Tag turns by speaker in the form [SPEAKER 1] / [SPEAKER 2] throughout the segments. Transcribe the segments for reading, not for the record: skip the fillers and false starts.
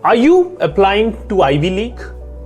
[SPEAKER 1] Are you applying to Ivy League?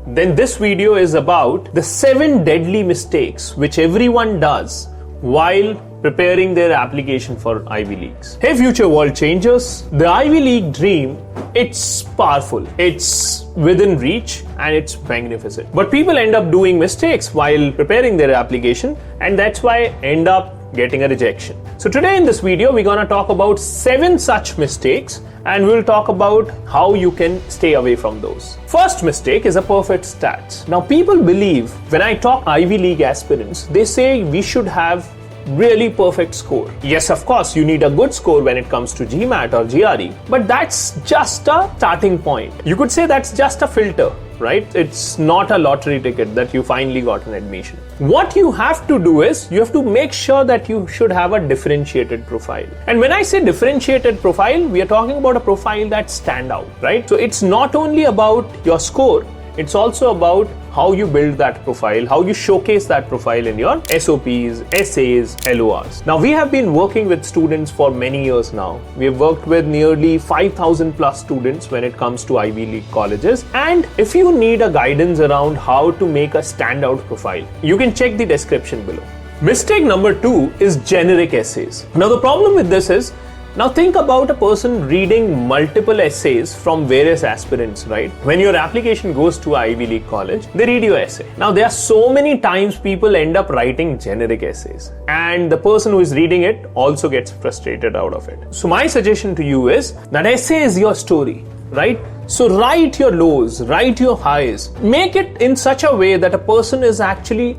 [SPEAKER 1] Then this video is about the 7 deadly mistakes which everyone does while preparing their application for Ivy Leagues. Hey future world changers, the Ivy League dream, it's powerful, it's within reach and it's magnificent. But people end up doing mistakes while preparing their application and that's why end up getting a rejection. So today in this video, we're gonna talk about 7 such mistakes and we'll talk about how you can stay away from those. First mistake is a perfect stats. Now people believe when I talk Ivy League aspirants, they say we should have really perfect score. Yes, of course, you need a good score when it comes to GMAT or GRE, but that's just a starting point. You could say that's just a filter, right? It's not a lottery ticket that you finally got an admission. What you have to do is you have to make sure that you should have a differentiated profile. And when I say differentiated profile, we are talking about a profile that stand out, right? So it's not only about your score, it's also about how you build that profile, how you showcase that profile in your SOPs, essays, LORs. Now we have been working with students for many years now. We have worked with nearly 5,000 plus students when it comes to Ivy League colleges. And if you need a guidance around how to make a standout profile, you can check the description below. Mistake number 2 is generic essays. Now the problem with this is, now think about a person reading multiple essays from various aspirants, right? When your application goes to Ivy League college, they read your essay. Now there are so many times people end up writing generic essays and the person who is reading it also gets frustrated out of it. So my suggestion to you is that essay is your story, right? So write your lows, write your highs, make it in such a way that a person is actually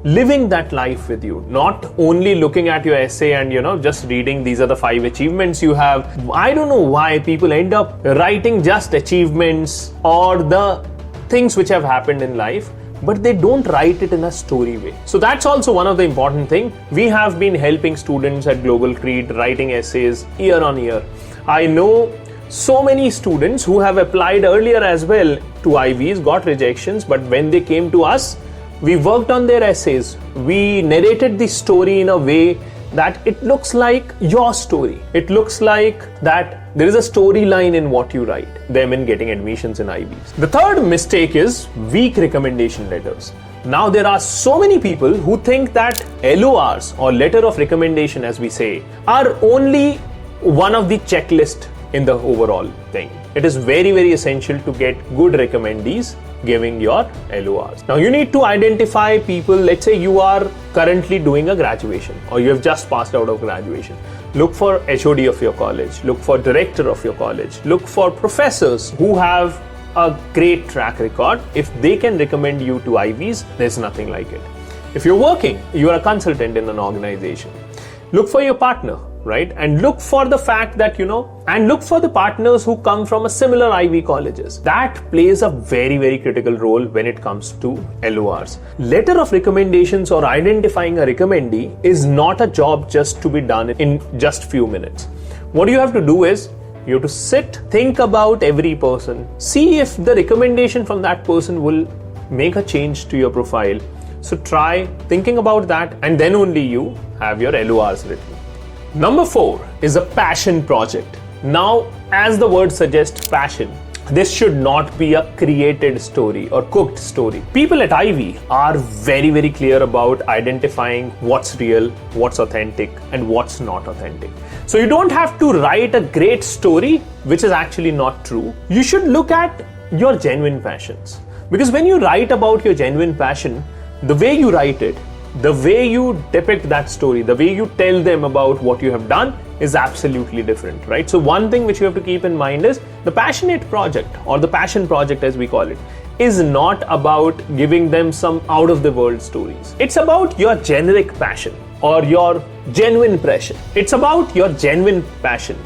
[SPEAKER 1] living that life with you, not only looking at your essay and just reading these are the 5 achievements you have. I don't know why people end up writing just achievements or the things which have happened in life, but they don't write it in a story way. So that's also one of the important things. We have been helping students at Global Creed writing essays year on year. I know so many students who have applied earlier as well to Ivies, got rejections, but when they came to us, we worked on their essays. We narrated the story in a way that it looks like your story. It looks like that there is a storyline in what you write, them in getting admissions in Ivies. The third mistake is weak recommendation letters. Now there are so many people who think that LORs or letter of recommendation as we say are only one of the checklist in the overall thing. It is very, very essential to get good recommendees giving your LORs. Now you need to identify people. Let's say you are currently doing a graduation or you have just passed out of graduation. Look for HOD of your college, look for director of your college, look for professors who have a great track record. If they can recommend you to Ivies, there's nothing like it. If you're working, you are a consultant in an organization, look for your partner, right? And look for the fact that, and look for the partners who come from a similar Ivy colleges. That plays a very, very critical role when it comes to LORs. Letter of recommendations or identifying a recommendee is not a job just to be done in just few minutes. What you have to do is, you have to sit, think about every person, see if the recommendation from that person will make a change to your profile. So try thinking about that and then only you have your LORs written. Number 4 is a passion project. Now, as the word suggests, passion. This should not be a created story or cooked story. People at Ivy are very, very clear about identifying what's real, what's authentic, and what's not authentic. So you don't have to write a great story, which is actually not true. You should look at your genuine passions. Because when you write about your genuine passion, the way you write it, the way you depict that story, the way you tell them about what you have done is absolutely different, right? So one thing which you have to keep in mind is the passionate project or the passion project as we call it is not about giving them some out of the world stories. It's about your generic passion or your genuine passion. It's about your genuine passion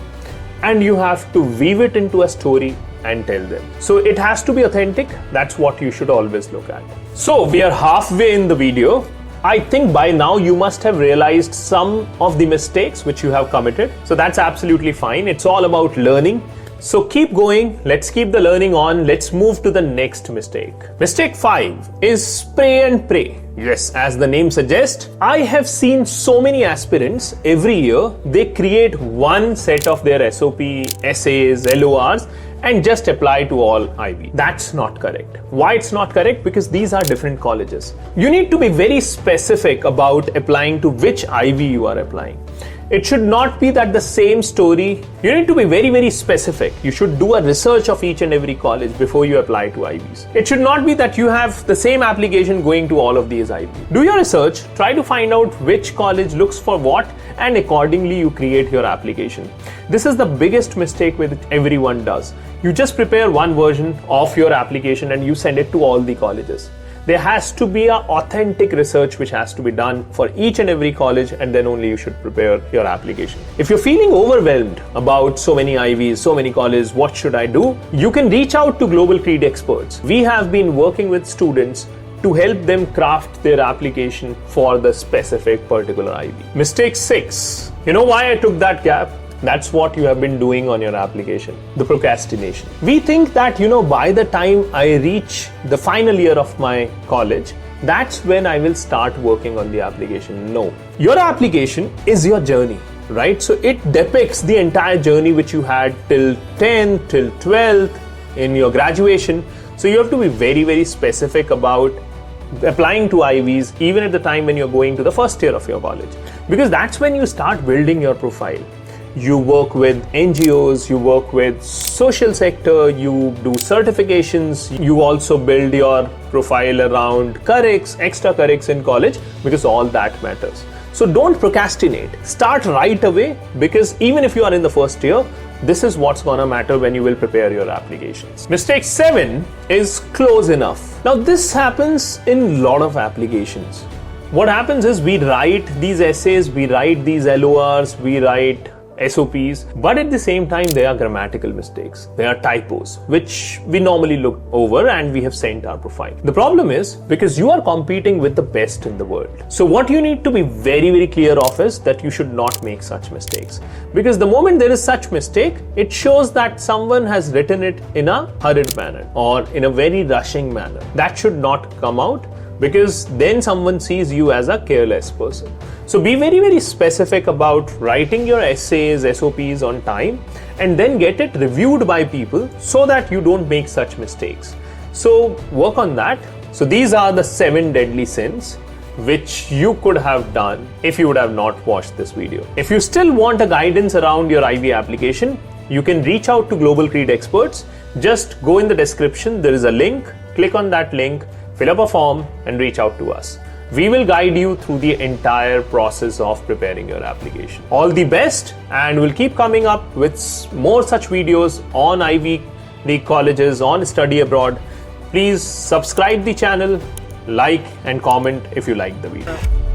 [SPEAKER 1] and you have to weave it into a story and tell them. So it has to be authentic. That's what you should always look at. So we are halfway in the video. I think by now you must have realized some of the mistakes which you have committed. So that's absolutely fine. It's all about learning. So keep going. Let's keep the learning on. Let's move to the next mistake. Mistake 5 is spray and pray. Yes, as the name suggests, I have seen so many aspirants every year. They create one set of their SOP, essays, LORs and just apply to all Ivy. That's not correct. Why it's not correct? Because these are different colleges. You need to be very specific about applying to which Ivy you are applying. It should not be that the same story. You need to be very, very specific. You should do a research of each and every college before you apply to Ivies. It should not be that you have the same application going to all of these Ivies. Do your research, try to find out which college looks for what, and accordingly you create your application. This is the biggest mistake which everyone does. You just prepare one version of your application and you send it to all the colleges. There has to be an authentic research which has to be done for each and every college, and then only you should prepare your application. If you're feeling overwhelmed about so many Ivies, so many colleges, what should I do? You can reach out to Global Creed experts. We have been working with students to help them craft their application for the specific particular Ivy. Mistake 6. You know why I took that gap? That's what you have been doing on your application, the procrastination. We think that, by the time I reach the final year of my college, that's when I will start working on the application. No. Your application is your journey, right? So it depicts the entire journey which you had till 10th, till 12th, in your graduation. So you have to be very, very specific about applying to Ivies even at the time when you're going to the first year of your college, because that's when you start building your profile. You work with NGOs, you work with social sector, you do certifications, you also build your profile around currics, extra currics in college, because all that matters. So don't procrastinate. Start right away, because even if you are in the first year, this is what's gonna matter when you will prepare your applications. Mistake 7 is close enough. Now this happens in a lot of applications. What happens is we write these essays, we write these LORs, we write SOPs, but at the same time they are grammatical mistakes, they are typos, which we normally look over and we have sent our profile. The problem is because you are competing with the best in the world. So what you need to be very, very clear of is that you should not make such mistakes, because the moment there is such mistake, it shows that someone has written it in a hurried manner or in a very rushing manner. That should not come out, because then someone sees you as a careless person. So be very, very specific about writing your essays, SOPs on time, and then get it reviewed by people so that you don't make such mistakes. So work on that. So these are the 7 deadly sins which you could have done if you would have not watched this video. If you still want a guidance around your Ivy application, you can reach out to Global Creed experts. Just go in the description, there is a link, click on that link, fill up a form and reach out to us. We will guide you through the entire process of preparing your application. All the best, and we'll keep coming up with more such videos on Ivy League colleges, on study abroad. Please subscribe the channel, like and comment if you like the video.